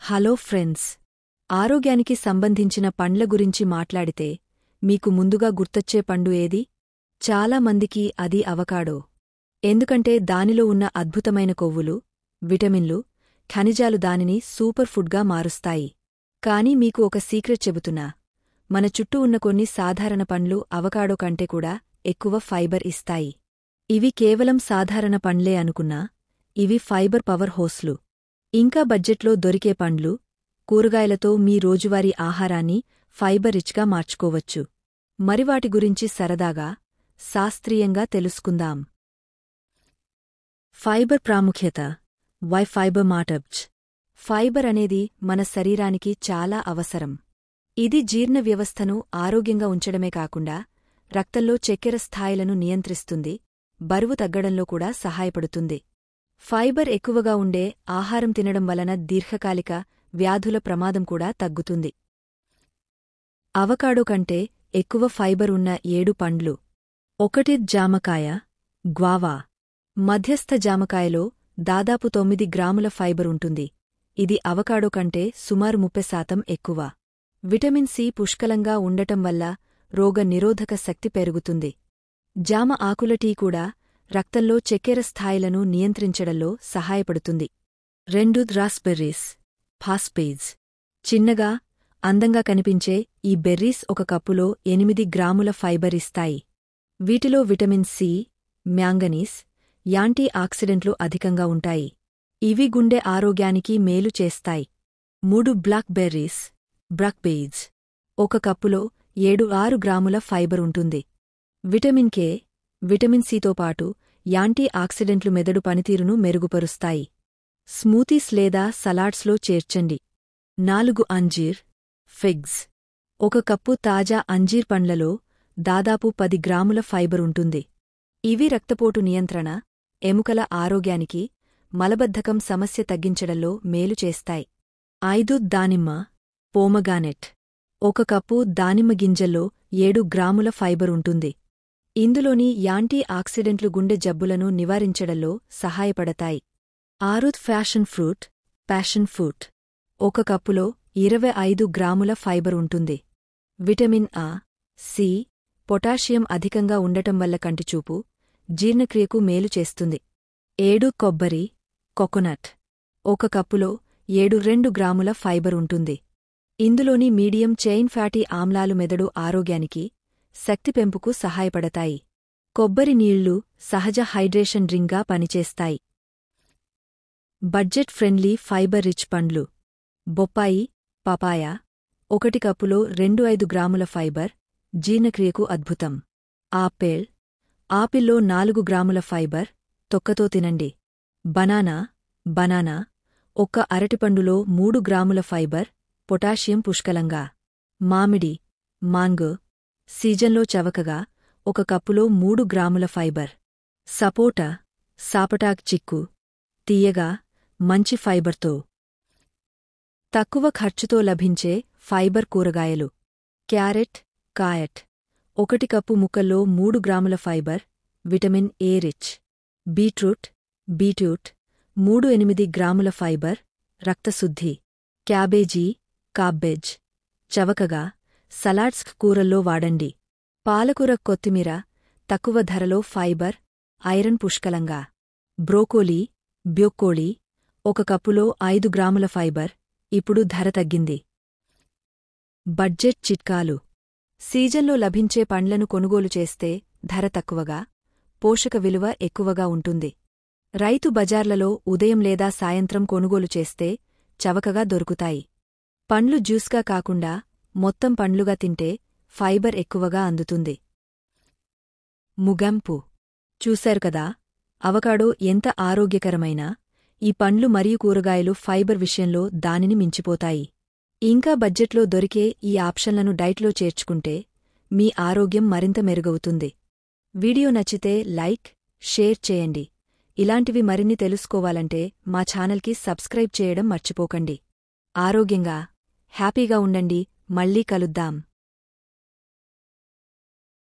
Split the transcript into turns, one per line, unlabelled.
Hello friends, ఆరోగ్యానికి సంబంధించిన పండ్ల గురించి మాట్లాడితే మీకు ముందుగా గుర్తొచ్చే పండు ఏది? చాలా మందికి అది అవకాడో. ఎందుకంటే దానిలో ఉన్న అద్భుతమైన కొవ్వులు, విటమిన్లు, ఖనిజాలు దానిని సూపర్ ఫుడ్గా మారుస్తాయి. కానీ మీకు ఒక సీక్రెట్ చెబుతున్నా, మన చుట్టూ ఉన్న కొన్ని సాధారణ పండ్లు అవకాడో కంటే కూడా ఎక్కువ ఫైబర్ ఇస్తాయి. ఇవి కేవలం సాధారణ పండ్లే అనుకున్నా, ఇవి ఫైబర్ పవర్ హోస్లు. ఇంకా బడ్జెట్లో దొరికే పండ్లు, కూరగాయలతో మీ రోజువారీ ఆహారాన్ని ఫైబర్ రిచ్గా మార్చుకోవచ్చు. మరివాటి గురించి సరదాగా, శాస్త్రీయంగా తెలుసుకుందాం. ఫైబర్ ప్రాముఖ్యత. Why fibre matters. ఫైబర్ అనేది మన శరీరానికి చాలా అవసరం. ఇది జీర్ణ వ్యవస్థను ఆరోగ్యంగా ఉంచడమే కాకుండా రక్తంలో చక్కెర స్థాయిలను నియంత్రిస్తుంది, బరువు తగ్గడంలో కూడా సహాయపడుతుంది. ఫైబర్ ఎక్కువగా ఉండే ఆహారం తినడం వలన దీర్ఘకాలిక వ్యాధుల ప్రమాదం కూడా తగ్గుతుంది. అవకాడో కంటే ఎక్కువ ఫైబర్ ఉన్న 7 పండ్లు. 1 జామకాయ, గ్వావా. మధ్యస్థ జామకాయలో దాదాపు 9 గ్రాముల ఫైబర్ ఉంటుంది. ఇది అవకాడో కంటే సుమారు 30% ఎక్కువ. విటమిన్ సి పుష్కలంగా ఉండటం వల్ల రోగ నిరోధక శక్తి పెరుగుతుంది. జామ ఆకుల టీ కూడా రక్తంలో చక్కెర స్థాయిలను నియంత్రించడంలో సహాయపడుతుంది. 2 రాస్బెర్రీస్, ఫాస్ఫేజ్. చిన్నగా, అందంగా కనిపించే ఈ బెర్రీస్ ఒక కప్పులో 8 గ్రాముల ఫైబర్ ఇస్తాయి. వీటిలో విటమిన్ సి, మ్యాంగనీస్, యాంటీ ఆక్సిడెంట్లు అధికంగా ఉంటాయి. ఇవి గుండె ఆరోగ్యానికి మేలు చేస్తాయి. 3 బ్లాక్ బెర్రీస్, బ్రాక్బెర్రీస్. ఒక కప్పులో 7-6 గ్రాముల ఫైబర్ ఉంటుంది. విటమిన్ కే, విటమిన్ సితో పాటు యాంటీ ఆక్సిడెంట్లు మెదడు పనితీరును మెరుగుపరుస్తాయి. స్మూతీస్ లేదా సలాడ్స్లో చేర్చండి. 4 అంజీర్, ఫిగ్స్. ఒక కప్పు తాజా అంజీర్ పండ్లలో దాదాపు 10 గ్రాముల ఫైబర్ ఉంటుంది. ఇవి రక్తపోటు నియంత్రణ, ఎముకల ఆరోగ్యానికి, మలబద్ధకం సమస్య తగ్గించడంలో మేలు చేస్తాయి. 5 దానిమ్మ, పోమగానెట్. ఒక కప్పు దానిమ్మ గింజల్లో 7 గ్రాముల ఫైబర్ ఉంటుంది. ఇందులోని యాంటీ ఆక్సిడెంట్లు గుండె జబ్బులను నివారించడంలో సహాయపడతాయి. 6 ప్యాషన్ ఫ్రూట్. ఒక కప్పులో 25 గ్రాముల ఫైబర్ ఉంటుంది. విటమిన్ ఆ, సి, పొటాషియం అధికంగా ఉండటం వల్ల కంటిచూపు, జీర్ణక్రియకు మేలు చేస్తుంది. 7 కొబ్బరి, కోకోనట్. ఒక కప్పులో 7-2 గ్రాముల ఫైబర్ ఉంటుంది. ఇందులోని మీడియం చైన్ ఫ్యాటీ ఆమ్లాలు మెదడు ఆరోగ్యానికి, శక్తి పెంపుకు సహాయపడతాయి. కొబ్బరి నీళ్లు సహజ హైడ్రేషన్ డ్రింక్గా పనిచేస్తాయి. బడ్జెట్ ఫ్రెండ్లీ ఫైబర్ రిచ్ పండ్లు. బొప్పాయి, పపాయ. 1 కప్పులో 2-5 గ్రాముల ఫైబర్, జీర్ణక్రియకు అద్భుతం. ఆపిల్లో 4 గ్రాముల ఫైబర్, తొక్కతో తినండి. బనానా. 1 అరటిపండులో 3 గ్రాముల ఫైబర్, పొటాషియం పుష్కలంగా. మామిడి, మాంగో. సీజన్లో చవకగా, 1 కప్పులో 3 గ్రాముల ఫైబర్. సపోటా, సాపటాక్ చిక్కు. తీయగా, మంచి ఫైబర్తో. తక్కువ ఖర్చుతో లభించే ఫైబర్ కూరగాయలు. క్యారెట్, కాయట్. 1 కప్పు ముక్కల్లో 3 గ్రాముల fibre, vitamin A rich. Beetroot. 3-8 గ్రాముల ఫైబర్, రక్తశుద్ధి. క్యాబేజ్. చవకగా, సలాడ్స్ కూరల్లో వాడండి. పాలకూర, కొత్తిమీర. తక్కువ ధరలో ఫైబర్, ఐరన్ పుష్కలంగా. బ్రోకోలీ, 1 కప్పులో 5 గ్రాముల ఫైబర్, ఇప్పుడు ధర తగ్గింది. బడ్జెట్ చిట్కాలు. సీజన్లో లభించే పండ్లను కొనుగోలు చేస్తే ధర తక్కువగా, పోషక విలువ ఎక్కువగా ఉంటుంది. రైతు బజార్లలో ఉదయం లేదా సాయంత్రం కొనుగోలు చేస్తే చవకగా దొరుకుతాయి. పండ్లు జ్యూస్గా కాకుండా మొత్తం పండ్లుగా తింటే ఫైబర్ ఎక్కువగా అందుతుంది. ముగింపు. చూశారు కదా, అవకాడో ఎంత ఆరోగ్యకరమైనా, ఈ పండ్లు మరియు కూరగాయలు ఫైబర్ విషయంలో దానిని మించిపోతాయి. ఇంకా బడ్జెట్లో దొరికే ఈ ఆప్షన్లను డైట్లో చేర్చుకుంటే మీ ఆరోగ్యం మరింత మెరుగవుతుంది. వీడియో నచ్చితే లైక్, షేర్ చేయండి. ఇలాంటివి మరిన్ని తెలుసుకోవాలంటే మా ఛానల్కి సబ్స్క్రైబ్ చేయడం మర్చిపోకండి. ఆరోగ్యంగా, హ్యాపీగా ఉండండి. మళ్ళీ కలుద్దాం.